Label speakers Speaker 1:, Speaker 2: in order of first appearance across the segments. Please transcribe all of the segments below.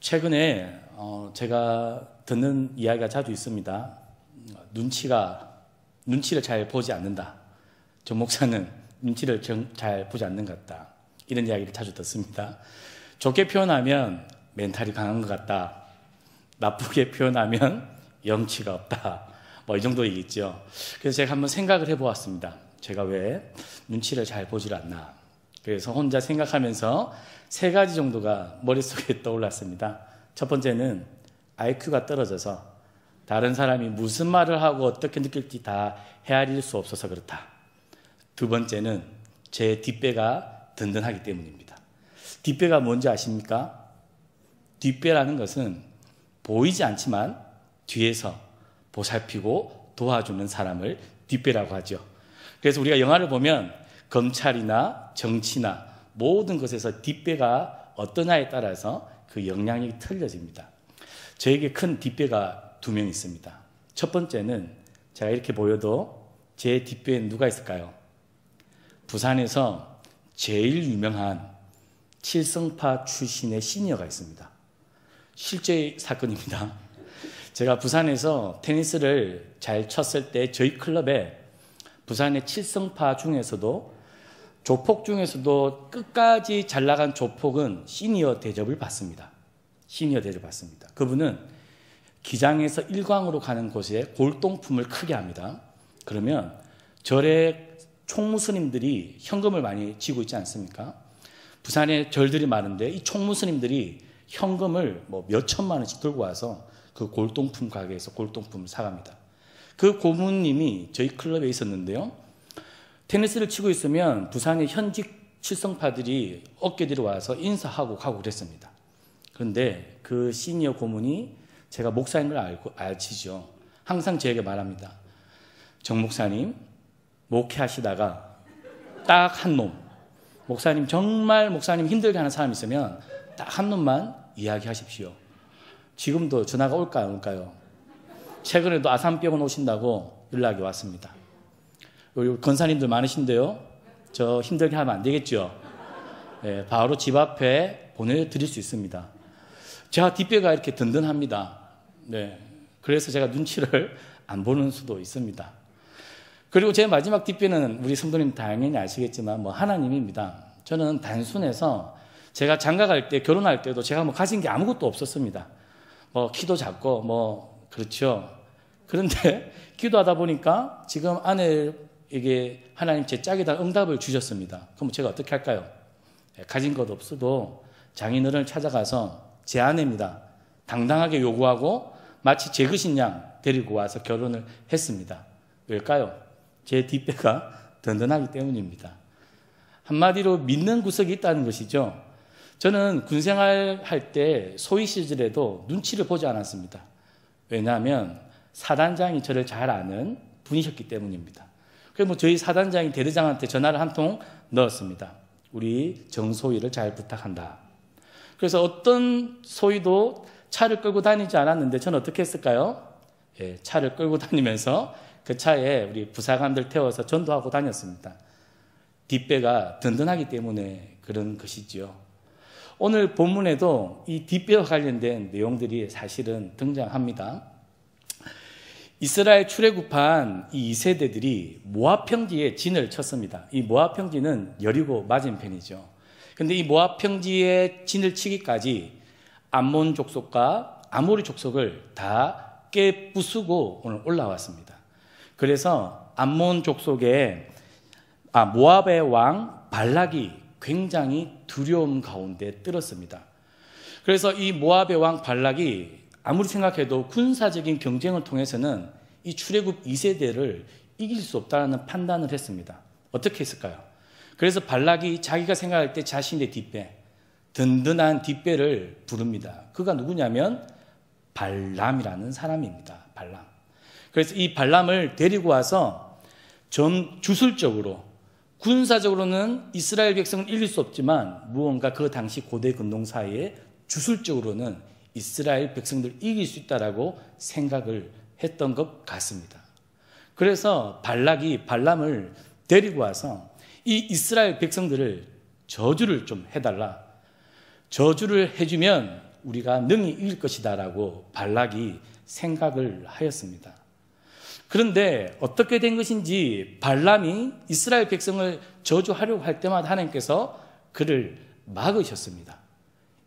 Speaker 1: 최근에 제가 듣는 이야기가 자주 있습니다. 눈치를 잘 보지 않는다. 정 목사는 눈치를 잘 보지 않는 것 같다. 이런 이야기를 자주 듣습니다. 좋게 표현하면 멘탈이 강한 것 같다. 나쁘게 표현하면 염치가 없다. 뭐 이 정도 얘기죠. 그래서 제가 한번 생각을 해보았습니다. 제가 왜 눈치를 잘 보질 않나. 그래서 혼자 생각하면서 3가지 정도가 머릿속에 떠올랐습니다. 첫 번째는 IQ가 떨어져서 다른 사람이 무슨 말을 하고 어떻게 느낄지 다 헤아릴 수 없어서 그렇다. 두 번째는 제 뒷배가 든든하기 때문입니다. 뒷배가 뭔지 아십니까? 뒷배라는 것은 보이지 않지만 뒤에서 보살피고 도와주는 사람을 뒷배라고 하죠. 그래서 우리가 영화를 보면 검찰이나 정치나 모든 것에서 뒷배가 어떠냐에 따라서 그 영향력이 틀려집니다. 저에게 큰 뒷배가 2명 있습니다. 첫 번째는 제가 이렇게 보여도 제 뒷배에 누가 있을까요? 부산에서 제일 유명한 칠성파 출신의 시니어가 있습니다. 실제 사건입니다. 제가 부산에서 테니스를 잘 쳤을 때 저희 클럽에 부산의 칠성파 중에서도 조폭 중에서도 끝까지 잘 나간 조폭은 시니어 대접을 받습니다. 시니어 대접을 받습니다. 그분은 기장에서 일광으로 가는 곳에 골동품을 크게 합니다. 그러면 절에 총무스님들이 현금을 많이 쥐고 있지 않습니까? 부산에 절들이 많은데 이 총무스님들이 현금을 몇 천만 원씩 들고 와서 그 골동품 가게에서 골동품을 사갑니다. 그 고문님이 저희 클럽에 있었는데요. 테니스를 치고 있으면 부산의 현직 칠성파들이 어깨 뒤로 와서 인사하고 가고 그랬습니다. 그런데 그 시니어 고문이 제가 목사인 걸 알지죠. 항상 저에게 말합니다. 정 목사님, 목회하시다가 딱 한 놈, 목사님 정말 목사님 힘들게 하는 사람 있으면 딱 한 놈만 이야기하십시오. 지금도 전화가 올까요, 안 올까요? 최근에도 아산병원 오신다고 연락이 왔습니다. 권사님들 많으신데요. 저 힘들게 하면 안 되겠죠. 네, 바로 집 앞에 보내드릴 수 있습니다. 제가 뒷배가 이렇게 든든합니다. 네, 그래서 제가 눈치를 안 보는 수도 있습니다. 그리고 제 마지막 뒷배는 우리 성도님 당연히 아시겠지만 하나님입니다. 저는 단순해서 제가 장가갈 때 결혼할 때도 제가 가진 게 아무것도 없었습니다. 키도 작고 그렇죠. 그런데 기도하다 보니까 지금 아내에게 하나님 제 짝에다 응답을 주셨습니다. 그럼 제가 어떻게 할까요? 가진 것 없어도 장인어른을 찾아가서 제 아내입니다. 당당하게 요구하고 마치 제 것인 양 데리고 와서 결혼을 했습니다. 왜일까요? 제 뒷배가 든든하기 때문입니다. 한마디로 믿는 구석이 있다는 것이죠. 저는 군생활 할 때 소위 시절에도 눈치를 보지 않았습니다. 왜냐하면 사단장이 저를 잘 아는 분이셨기 때문입니다. 그래서 저희 사단장이 대대장한테 전화를 한 통 넣었습니다. 우리 정소희를 잘 부탁한다. 그래서 어떤 소희도 차를 끌고 다니지 않았는데 저는 어떻게 했을까요? 차를 끌고 다니면서 그 차에 우리 부사관들 태워서 전도하고 다녔습니다. 뒷배가 든든하기 때문에 그런 것이지요. 오늘 본문에도 이 뒷배와 관련된 내용들이 사실은 등장합니다. 이스라엘 출애굽한 이 2세대들이 모압 평지에 진을 쳤습니다. 이 모압 평지는 여리고 맞은편이죠. 그런데 이 모압 평지에 진을 치기까지 암몬 족속과 아모리 족속을 다 깨부수고 오늘 올라왔습니다. 그래서 암몬 족속의 모압의 왕 발락이 굉장히 두려움 가운데 들었습니다. 그래서 이 모압의 왕 발락이 아무리 생각해도 군사적인 경쟁을 통해서는 이 출애굽 2세대를 이길 수 없다는 판단을 했습니다. 어떻게 했을까요? 그래서 발락이 자기가 생각할 때 자신의 뒷배, 든든한 뒷배를 부릅니다. 그가 누구냐면 발람이라는 사람입니다. 발람. 그래서 이 발람을 데리고 와서 주술적으로 군사적으로는 이스라엘 백성을 이길 수 없지만 무언가 그 당시 고대 근동사회에 주술적으로는 이스라엘 백성들을 이길 수 있다라고 생각을 했던 것 같습니다. 그래서 발락이 발람을 데리고 와서 이 이스라엘 백성들을 저주를 좀 해달라. 저주를 해주면 우리가 능히 이길 것이다 라고 발락이 생각을 하였습니다. 그런데 어떻게 된 것인지 발람이 이스라엘 백성을 저주하려고 할 때마다 하나님께서 그를 막으셨습니다.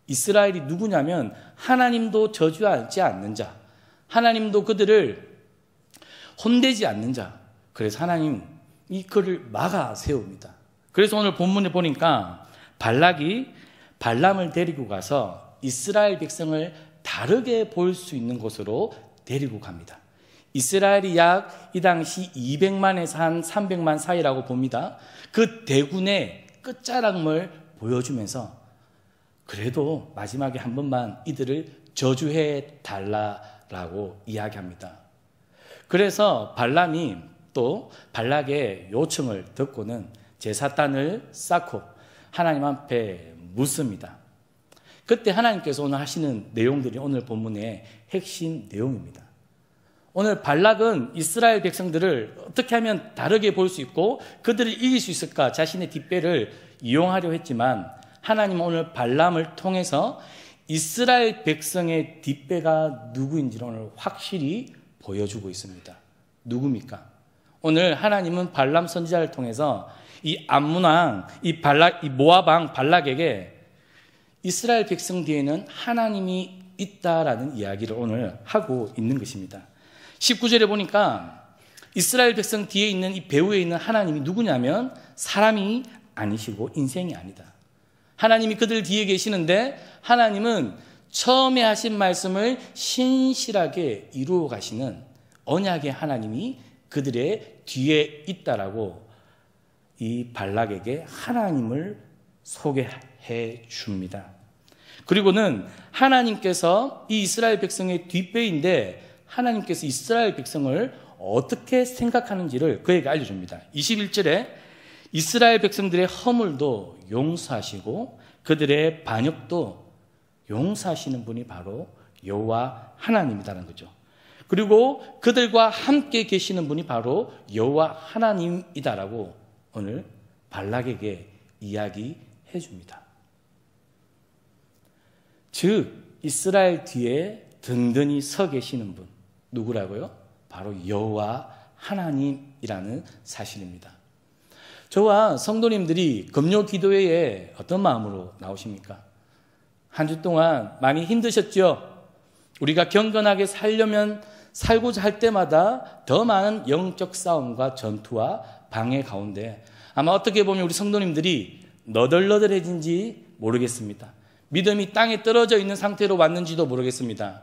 Speaker 1: 이스라엘이 누구냐면 하나님도 저주하지 않는 자, 하나님도 그들을 혼내지 않는 자. 그래서 하나님이 그를 막아 세웁니다. 그래서 오늘 본문에 보니까 발락이 발람을 데리고 가서 이스라엘 백성을 다르게 볼 수 있는 곳으로 데리고 갑니다. 이스라엘이 약 이 당시 200만에서 한 300만 사이라고 봅니다. 그 대군의 끝자락을 보여주면서 그래도 마지막에 한 번만 이들을 저주해 달라라고 이야기합니다. 그래서 발람이 또 발락의 요청을 듣고는 제사단을 쌓고 하나님 앞에 묻습니다. 그때 하나님께서 오늘 하시는 내용들이 오늘 본문의 핵심 내용입니다. 오늘 발락은 이스라엘 백성들을 어떻게 하면 다르게 볼 수 있고 그들을 이길 수 있을까 자신의 뒷배를 이용하려 했지만 하나님은 오늘 발람을 통해서 이스라엘 백성의 뒷배가 누구인지를 오늘 확실히 보여주고 있습니다. 누굽니까? 오늘 하나님은 발람 선지자를 통해서 이 암몬왕, 이 모압 왕 발락에게 이스라엘 백성 뒤에는 하나님이 있다라는 이야기를 오늘 하고 있는 것입니다. 19절에 보니까 이스라엘 백성 뒤에 있는 이 배후에 있는 하나님이 누구냐면 사람이 아니시고 인생이 아니다. 하나님이 그들 뒤에 계시는데 하나님은 처음에 하신 말씀을 신실하게 이루어 가시는 언약의 하나님이 그들의 뒤에 있다라고 이 발락에게 하나님을 소개해 줍니다. 그리고는 하나님께서 이 이스라엘 백성의 뒷배인데 하나님께서 이스라엘 백성을 어떻게 생각하는지를 그에게 알려줍니다. 21절에 이스라엘 백성들의 허물도 용서하시고 그들의 반역도 용서하시는 분이 바로 여호와 하나님이라는 거죠. 그리고 그들과 함께 계시는 분이 바로 여호와 하나님이다라고 오늘 발락에게 이야기해 줍니다. 즉 이스라엘 뒤에 든든히 서 계시는 분 누구라고요? 바로 여호와 하나님이라는 사실입니다. 저와 성도님들이 금요 기도회에 어떤 마음으로 나오십니까? 한 주 동안 많이 힘드셨죠? 우리가 경건하게 살고자 할 때마다 더 많은 영적 싸움과 전투와 방해 가운데 아마 어떻게 보면 우리 성도님들이 너덜너덜해진지 모르겠습니다. 믿음이 땅에 떨어져 있는 상태로 왔는지도 모르겠습니다.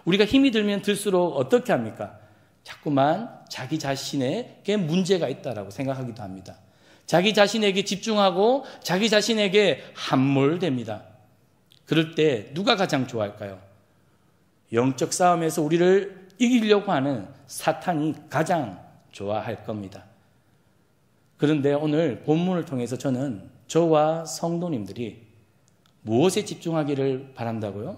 Speaker 1: 우리가 힘이 들면 들수록 어떻게 합니까? 자꾸만 자기 자신에게 문제가 있다라고 생각하기도 합니다. 자기 자신에게 집중하고 자기 자신에게 함몰됩니다. 그럴 때 누가 가장 좋아할까요? 영적 싸움에서 우리를 이기려고 하는 사탄이 가장 좋아할 겁니다. 그런데 오늘 본문을 통해서 저는 저와 성도님들이 무엇에 집중하기를 바란다고요?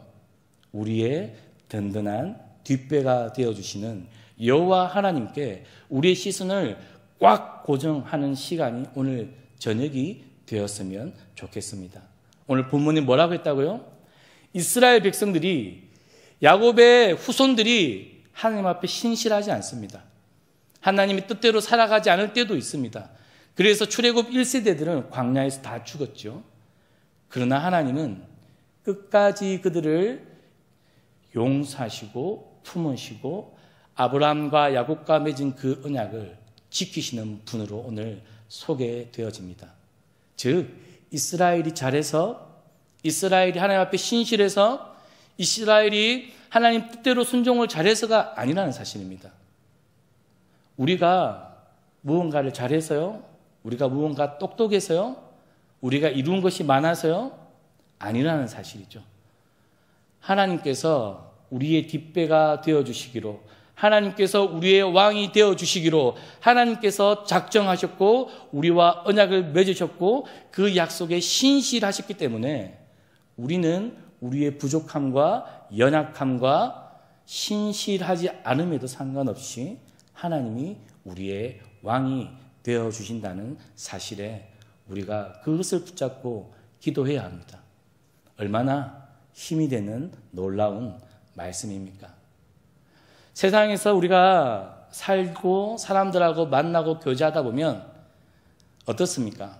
Speaker 1: 우리의 든든한 뒷배가 되어주시는 여호와 하나님께 우리의 시선을 꽉 고정하는 시간이 오늘 저녁이 되었으면 좋겠습니다. 오늘 본문이 뭐라고 했다고요? 이스라엘 백성들이 야곱의 후손들이 하나님 앞에 신실하지 않습니다. 하나님의 뜻대로 살아가지 않을 때도 있습니다. 그래서 출애굽 1세대들은 광야에서 다 죽었죠. 그러나 하나님은 끝까지 그들을 용서하시고 품으시고 아브라함과 야곱과 맺은 그 언약을 지키시는 분으로 오늘 소개되어집니다. 즉 이스라엘이 잘해서 이스라엘이 하나님 앞에 신실해서 이스라엘이 하나님 뜻대로 순종을 잘해서가 아니라는 사실입니다. 우리가 무언가를 잘해서요? 우리가 무언가 똑똑해서요? 우리가 이룬 것이 많아서요? 아니라는 사실이죠. 하나님께서 우리의 뒷배가 되어주시기로 하나님께서 우리의 왕이 되어주시기로 하나님께서 작정하셨고 우리와 언약을 맺으셨고 그 약속에 신실하셨기 때문에 우리는 우리의 부족함과 연약함과 신실하지 않음에도 상관없이 하나님이 우리의 왕이 되어주신다는 사실에 우리가 그것을 붙잡고 기도해야 합니다. 얼마나 힘이 되는 놀라운 말씀입니까? 세상에서 우리가 살고 사람들하고 만나고 교제하다 보면 어떻습니까?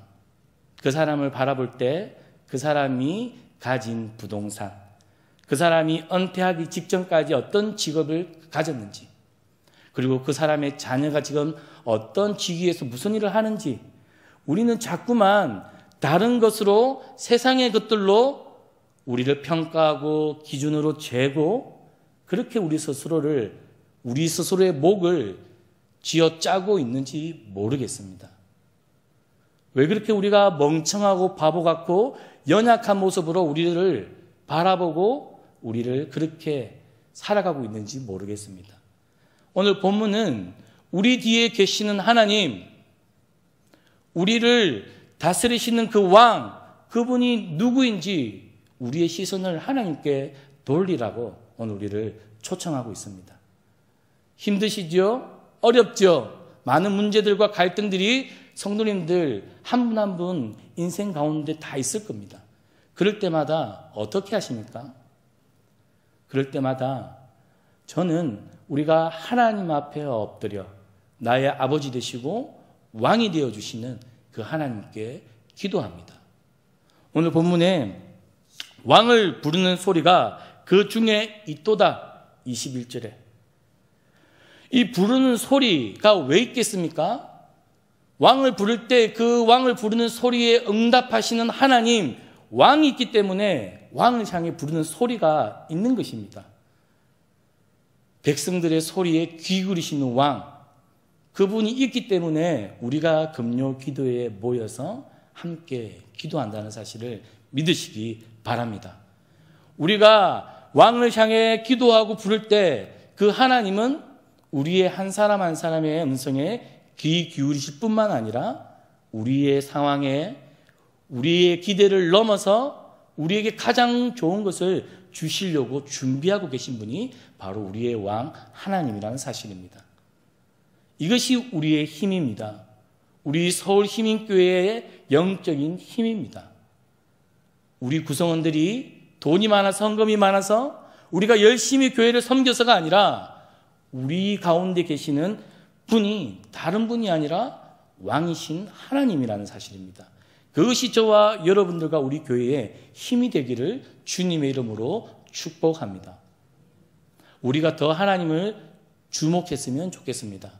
Speaker 1: 그 사람을 바라볼 때 그 사람이 가진 부동산, 그 사람이 은퇴하기 직전까지 어떤 직업을 가졌는지, 그리고 그 사람의 자녀가 지금 어떤 직위에서 무슨 일을 하는지, 우리는 자꾸만 다른 것으로, 세상의 것들로 우리를 평가하고 기준으로 재고, 그렇게 우리 스스로의 목을 쥐어짜고 있는지 모르겠습니다. 왜 그렇게 우리가 멍청하고 바보 같고 연약한 모습으로 우리를 바라보고 우리를 그렇게 살아가고 있는지 모르겠습니다. 오늘 본문은 우리 뒤에 계시는 하나님, 우리를 다스리시는 그 왕, 그분이 누구인지 우리의 시선을 하나님께 돌리라고 오늘 우리를 초청하고 있습니다. 힘드시죠? 어렵죠? 많은 문제들과 갈등들이 성도님들 한 분 한 분 인생 가운데 다 있을 겁니다. 그럴 때마다 어떻게 하십니까? 그럴 때마다 저는 우리가 하나님 앞에 엎드려 나의 아버지 되시고 왕이 되어주시는 그 하나님께 기도합니다. 오늘 본문에 왕을 부르는 소리가 그 중에 있도다 21절에 이 부르는 소리가 왜 있겠습니까? 왕을 부를 때 그 왕을 부르는 소리에 응답하시는 하나님, 왕이 있기 때문에 왕을 향해 부르는 소리가 있는 것입니다. 백성들의 소리에 귀 기울이시는 왕, 그분이 있기 때문에 우리가 금요 기도에 모여서 함께 기도한다는 사실을 믿으시기 바랍니다. 우리가 왕을 향해 기도하고 부를 때 그 하나님은 우리의 한 사람 한 사람의 음성에 귀 기울이실 뿐만 아니라 우리의 상황에 우리의 기대를 넘어서 우리에게 가장 좋은 것을 주시려고 준비하고 계신 분이 바로 우리의 왕 하나님이라는 사실입니다. 이것이 우리의 힘입니다. 우리 서울시민교회의 영적인 힘입니다. 우리 구성원들이 돈이 많아서 헌금이 많아서 우리가 열심히 교회를 섬겨서가 아니라 우리 가운데 계시는 분이 다른 분이 아니라 왕이신 하나님이라는 사실입니다. 그것이 저와 여러분들과 우리 교회의 힘이 되기를 주님의 이름으로 축복합니다. 우리가 더 하나님을 주목했으면 좋겠습니다.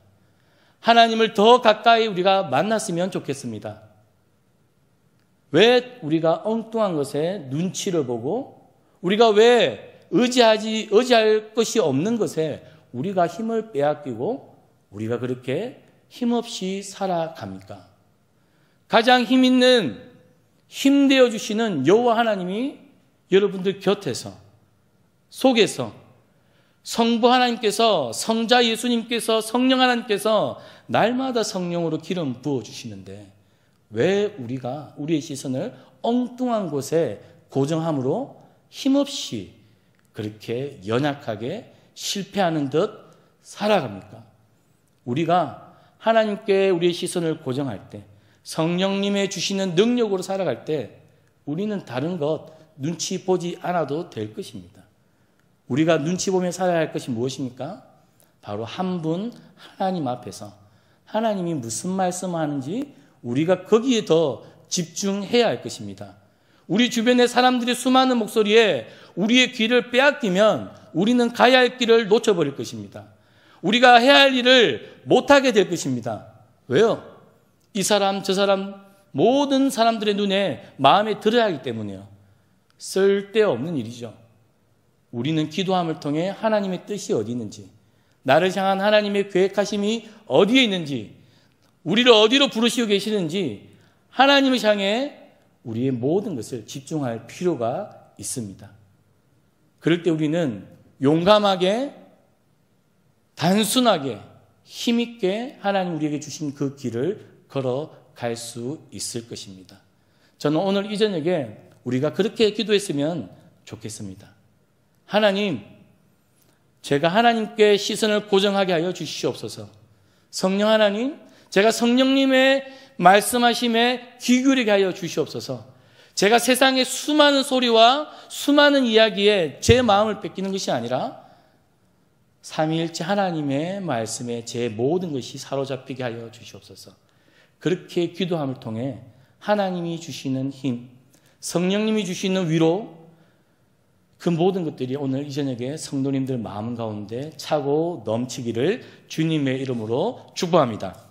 Speaker 1: 하나님을 더 가까이 우리가 만났으면 좋겠습니다. 왜 우리가 엉뚱한 것에 눈치를 보고 우리가 왜 의지할 것이 없는 것에 우리가 힘을 빼앗기고 우리가 그렇게 힘없이 살아갑니까? 가장 힘 있는 힘 되어주시는 여호와 하나님이 여러분들 곁에서 속에서 성부 하나님께서 성자 예수님께서 성령 하나님께서 날마다 성령으로 기름 부어주시는데 왜 우리가 우리의 시선을 엉뚱한 곳에 고정함으로 힘없이 그렇게 연약하게 실패하는 듯 살아갑니까? 우리가 하나님께 우리의 시선을 고정할 때 성령님의 주시는 능력으로 살아갈 때 우리는 다른 것 눈치 보지 않아도 될 것입니다. 우리가 눈치 보며 살아야 할 것이 무엇입니까? 바로 한 분 하나님 앞에서 하나님이 무슨 말씀하는지 우리가 거기에 더 집중해야 할 것입니다. 우리 주변의 사람들의 수많은 목소리에 우리의 귀를 빼앗기면 우리는 가야 할 길을 놓쳐버릴 것입니다. 우리가 해야 할 일을 못하게 될 것입니다. 왜요? 이 사람 저 사람 모든 사람들의 눈에 마음에 들어야 하기 때문에요. 쓸데없는 일이죠. 우리는 기도함을 통해 하나님의 뜻이 어디 있는지, 나를 향한 하나님의 계획하심이 어디에 있는지, 우리를 어디로 부르시고 계시는지 하나님을 향해 우리의 모든 것을 집중할 필요가 있습니다. 그럴 때 우리는 용감하게 단순하게 힘있게 하나님 우리에게 주신 그 길을 걸어갈 수 있을 것입니다. 저는 오늘 이 저녁에 우리가 그렇게 기도했으면 좋겠습니다. 하나님, 제가 하나님께 시선을 고정하게 하여 주시옵소서. 성령 하나님, 제가 성령님의 말씀하심에 귀 기울이게 하여 주시옵소서. 제가 세상의 수많은 소리와 수많은 이야기에 제 마음을 뺏기는 것이 아니라 삼위일체 하나님의 말씀에 제 모든 것이 사로잡히게 하여 주시옵소서. 그렇게 기도함을 통해 하나님이 주시는 힘, 성령님이 주시는 위로, 그 모든 것들이 오늘 이 저녁에 성도님들 마음 가운데 차고 넘치기를 주님의 이름으로 축복합니다.